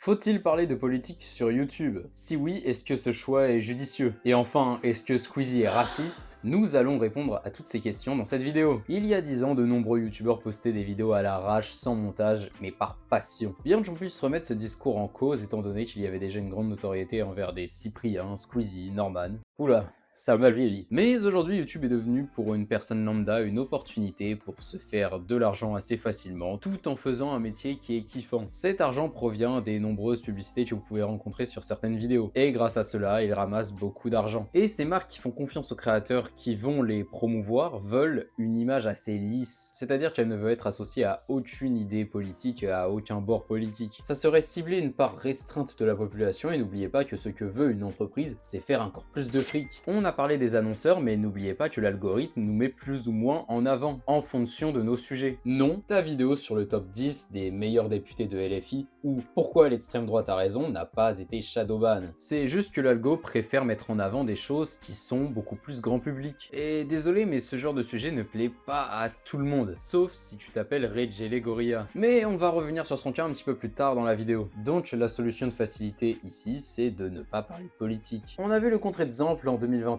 Faut-il parler de politique sur YouTube? Si oui, est-ce que ce choix est judicieux? Et enfin, est-ce que Squeezie est raciste? Nous allons répondre à toutes ces questions dans cette vidéo. Il y a 10 ans, de nombreux youtubeurs postaient des vidéos à l'arrache, sans montage, mais par passion. Bien que j'en puisse remettre ce discours en cause, étant donné qu'il y avait déjà une grande notoriété envers des Cyprien, Squeezie, Norman. Oula, ça a mal vieilli. Mais aujourd'hui, YouTube est devenu pour une personne lambda une opportunité pour se faire de l'argent assez facilement, tout en faisant un métier qui est kiffant. Cet argent provient des nombreuses publicités que vous pouvez rencontrer sur certaines vidéos. Et grâce à cela, ils ramassent beaucoup d'argent. Et ces marques qui font confiance aux créateurs qui vont les promouvoir veulent une image assez lisse. C'est-à-dire qu'elle ne veut être associée à aucune idée politique, à aucun bord politique. Ça serait cibler une part restreinte de la population et n'oubliez pas que ce que veut une entreprise, c'est faire encore plus de fric. On a parlé des annonceurs, mais n'oubliez pas que l'algorithme nous met plus ou moins en avant, en fonction de nos sujets. Non, ta vidéo sur le top 10 des meilleurs députés de LFI, ou pourquoi l'extrême droite a raison, n'a pas été shadowban. C'est juste que l'algo préfère mettre en avant des choses qui sont beaucoup plus grand public. Et désolé, mais ce genre de sujet ne plaît pas à tout le monde, sauf si tu t'appelles Rejele Gorilla. Mais on va revenir sur son cas un petit peu plus tard dans la vidéo. Donc la solution de facilité ici, c'est de ne pas parler de politique. On a vu le contre-exemple en 2021,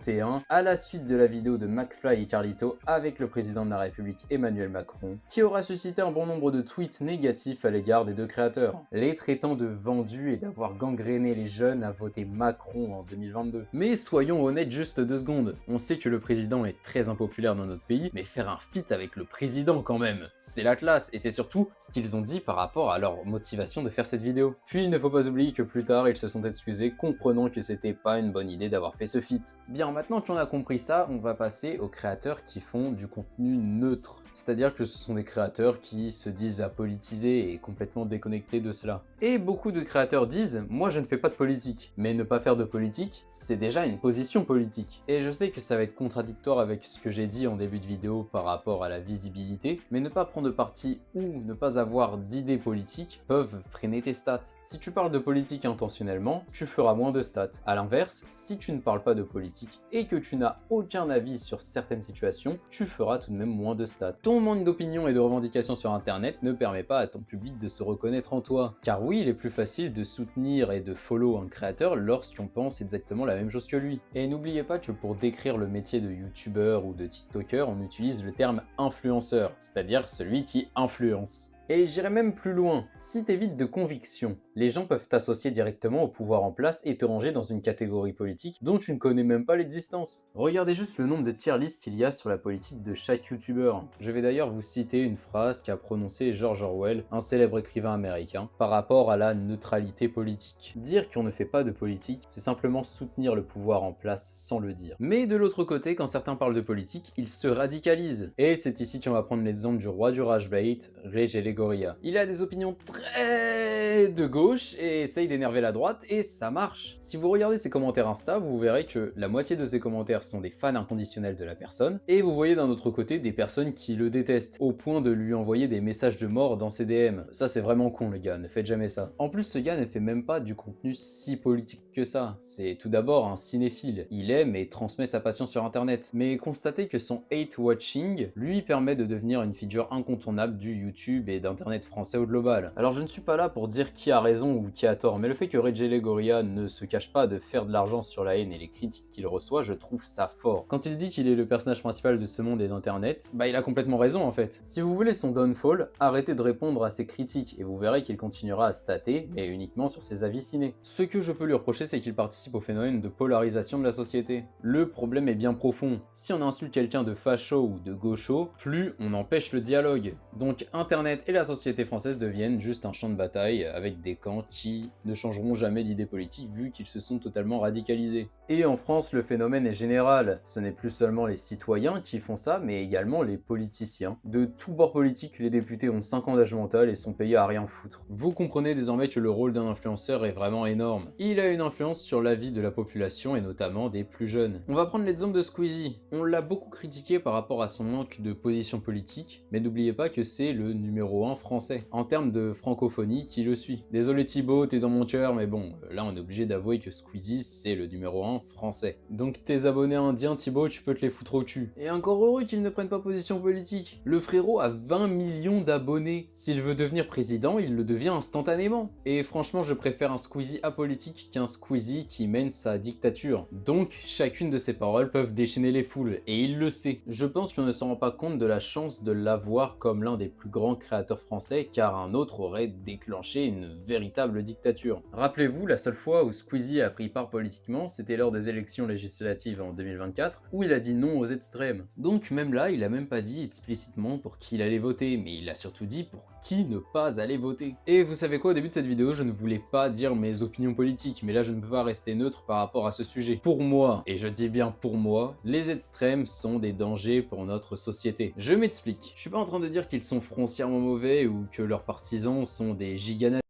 à la suite de la vidéo de McFly et Carlito avec le président de la République Emmanuel Macron, qui aura suscité un bon nombre de tweets négatifs à l'égard des deux créateurs, les traitant de vendus et d'avoir gangréné les jeunes à voter Macron en 2022. Mais soyons honnêtes juste 2 secondes, on sait que le président est très impopulaire dans notre pays, mais faire un feat avec le président quand même, c'est la classe, et c'est surtout ce qu'ils ont dit par rapport à leur motivation de faire cette vidéo. Puis il ne faut pas oublier que plus tard, ils se sont excusés, comprenant que c'était pas une bonne idée d'avoir fait ce feat. Bien, maintenant qu'on a compris ça, on va passer aux créateurs qui font du contenu neutre. C'est-à-dire que ce sont des créateurs qui se disent apolitisés et complètement déconnectés de cela. Et beaucoup de créateurs disent « moi je ne fais pas de politique ». Mais ne pas faire de politique, c'est déjà une position politique. Et je sais que ça va être contradictoire avec ce que j'ai dit en début de vidéo par rapport à la visibilité, mais ne pas prendre parti ou ne pas avoir d'idées politiques peuvent freiner tes stats. Si tu parles de politique intentionnellement, tu feras moins de stats. A l'inverse, si tu ne parles pas de politique et que tu n'as aucun avis sur certaines situations, tu feras tout de même moins de stats. Ton manque d'opinion et de revendications sur internet ne permet pas à ton public de se reconnaître en toi. Car oui, il est plus facile de soutenir et de follow un créateur lorsqu'on pense exactement la même chose que lui. Et n'oubliez pas que pour décrire le métier de youtubeur ou de tiktoker, on utilise le terme influenceur, c'est-à-dire celui qui influence. Et j'irai même plus loin, si t'évites de conviction, les gens peuvent t'associer directement au pouvoir en place et te ranger dans une catégorie politique dont tu ne connais même pas l'existence. Regardez juste le nombre de tier lists qu'il y a sur la politique de chaque youtubeur. Je vais d'ailleurs vous citer une phrase qu'a prononcée George Orwell, un célèbre écrivain américain, par rapport à la neutralité politique. Dire qu'on ne fait pas de politique, c'est simplement soutenir le pouvoir en place sans le dire. Mais de l'autre côté, quand certains parlent de politique, ils se radicalisent. Et c'est ici qu'on va prendre l'exemple du roi du rage bait, Rejele Gorilla. Il a des opinions très de gauche et essaye d'énerver la droite et ça marche. Si vous regardez ses commentaires Insta, vous verrez que la moitié de ses commentaires sont des fans inconditionnels de la personne et vous voyez d'un autre côté des personnes qui le détestent au point de lui envoyer des messages de mort dans ses DM. Ça c'est vraiment con les gars, ne faites jamais ça. En plus ce gars ne fait même pas du contenu si politique que ça. C'est tout d'abord un cinéphile. Il aime et transmet sa passion sur internet. Mais constatez que son hate watching lui permet de devenir une figure incontournable du YouTube et d'internet français au global. Alors je ne suis pas là pour dire qui a raison ou qui a tort, mais le fait que Rejele Gorilla ne se cache pas de faire de l'argent sur la haine et les critiques qu'il reçoit, je trouve ça fort. Quand il dit qu'il est le personnage principal de ce monde et d'internet, bah il a complètement raison en fait. Si vous voulez son downfall, arrêtez de répondre à ses critiques et vous verrez qu'il continuera à stater, mais uniquement sur ses avis ciné. Ce que je peux lui reprocher, c'est qu'il participe au phénomène de polarisation de la société. Le problème est bien profond. Si on insulte quelqu'un de facho ou de gaucho, plus on empêche le dialogue. Donc internet et la société française deviennent juste un champ de bataille avec des camps qui ne changeront jamais d'idée politique vu qu'ils se sont totalement radicalisés. Et en France, le phénomène est général. Ce n'est plus seulement les citoyens qui font ça, mais également les politiciens. De tout bord politique, les députés ont 5 ans d'âge mental et sont payés à rien foutre. Vous comprenez désormais que le rôle d'un influenceur est vraiment énorme. Il a une influence sur la vie de la population et notamment des plus jeunes. On va prendre l'exemple de Squeezie. On l'a beaucoup critiqué par rapport à son manque de position politique, mais n'oubliez pas que c'est le numéro numéro 1 français, en termes de francophonie qui le suit. Désolé Thibaut, t'es dans mon cœur, mais bon, là on est obligé d'avouer que Squeezie c'est le numéro 1 français. Donc tes abonnés indiens Thibaut, tu peux te les foutre au cul. Et encore heureux qu'ils ne prennent pas position politique. Le frérot a 20 millions d'abonnés. S'il veut devenir président, il le devient instantanément. Et franchement, je préfère un Squeezie apolitique qu'un Squeezie qui mène sa dictature. Donc, chacune de ses paroles peuvent déchaîner les foules, et il le sait. Je pense qu'on ne se rend pas compte de la chance de l'avoir comme l'un des plus grands créateurs français, car un autre aurait déclenché une véritable dictature. Rappelez-vous, la seule fois où Squeezie a pris part politiquement, c'était lors des élections législatives en 2024, où il a dit non aux extrêmes. Donc même là, il a même pas dit explicitement pour qui il allait voter, mais il a surtout dit pour qui ne pas aller voter. Et vous savez quoi, au début de cette vidéo, je ne voulais pas dire mes opinions politiques, mais là je ne peux pas rester neutre par rapport à ce sujet. Pour moi, et je dis bien pour moi, les extrêmes sont des dangers pour notre société. Je m'explique. Je suis pas en train de dire qu'ils sont foncièrement mauvais ou que leurs partisans sont des giganazis.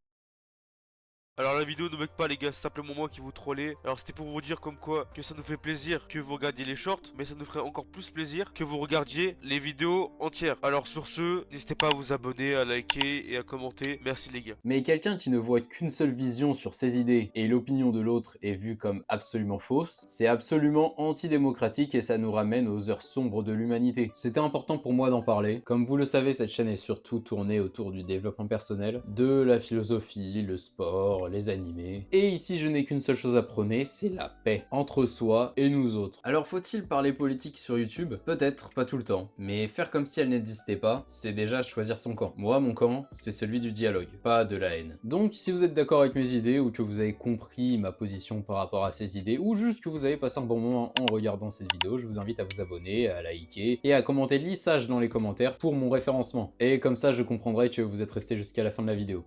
Alors la vidéo ne bug pas les gars, c'est simplement moi qui vous trollez. Alors c'était pour vous dire comme quoi que ça nous fait plaisir que vous regardiez les shorts, mais ça nous ferait encore plus plaisir que vous regardiez les vidéos entières. Alors sur ce, n'hésitez pas à vous abonner, à liker et à commenter. Merci les gars. Mais quelqu'un qui ne voit qu'une seule vision sur ses idées et l'opinion de l'autre est vue comme absolument fausse, c'est absolument antidémocratique et ça nous ramène aux heures sombres de l'humanité. C'était important pour moi d'en parler. Comme vous le savez, cette chaîne est surtout tournée autour du développement personnel, de la philosophie, le sport, les animés. Et ici, je n'ai qu'une seule chose à prôner, c'est la paix entre soi et nous autres. Alors faut-il parler politique sur YouTube? Peut-être, pas tout le temps. Mais faire comme si elle n'existait pas, c'est déjà choisir son camp. Moi, mon camp, c'est celui du dialogue, pas de la haine. Donc, si vous êtes d'accord avec mes idées, ou que vous avez compris ma position par rapport à ces idées, ou juste que vous avez passé un bon moment en regardant cette vidéo, je vous invite à vous abonner, à liker, et à commenter lissage dans les commentaires pour mon référencement. Et comme ça, je comprendrai que vous êtes resté jusqu'à la fin de la vidéo.